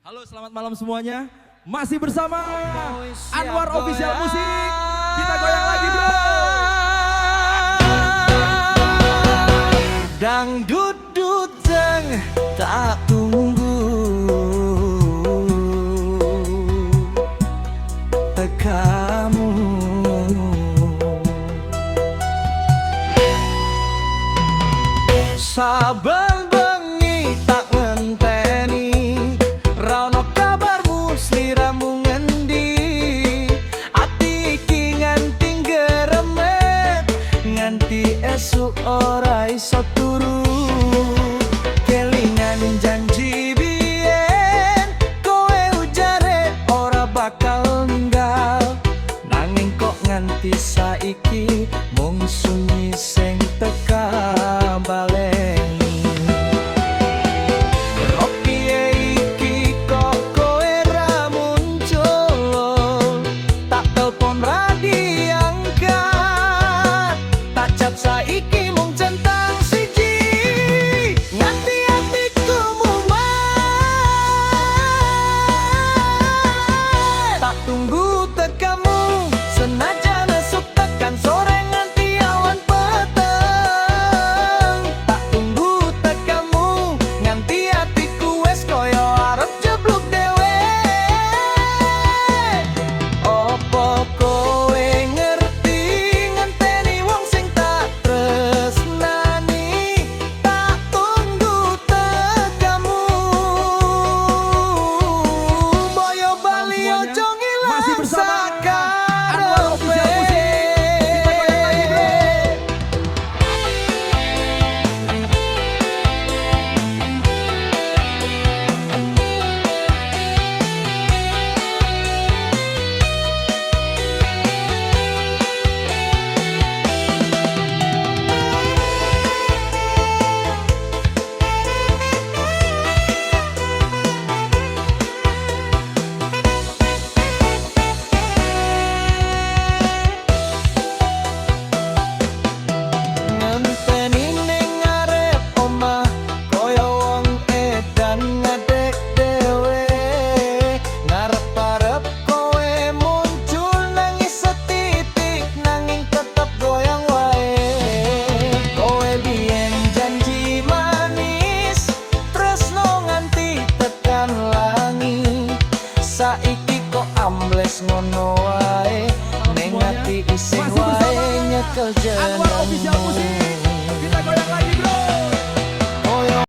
Halo, selamat malam semuanya. Masih bersama Anwar Official Musik. Kita goyang lagi, bro. Dangdut duteng tak tunggu kamu. Saben bengi tak ngenteni, rano kabarmu sliramu ngendi. Ati iki nganti geremet, nganti esuk ora iso turu. Kelingan janji biyen, kowe ujare ora bakal ninggal. Nanging kok nganti saiki mung sunyi sing teka baleni. Opiye iki kok kowe ra muncul, tak telpon ra diangkat, tak chat saiki mung centang siji. Nganti atiku mumet, tak tunggu tekamu senajan esuk tekan sore nganti awan peteng. Tak tunggu tekamu nganti atiku wes koyo arep jeblok dhewe. Opo kowe ngerti ngenteni wong sing tak tresnani? Tak tunggu tekamu, boyo bali ojo ngilang Masih bersama Anwar Official sakarepe. Musik. Kita goyang lagi, bro. Ngenteni ning ngarep omah koyo wong edan ngadek dhewe. Ngarep-arep kowe muncul nangis setitik, nanging tetep goyang wae. Kowe biyen janji manis, tresno nganti tekan langit. Saiki kok ambles ngono wae, ning ati isih Masih bersama wae nyekel Anwar Official jenengmu. Musik. Kita goyang lagi, bro.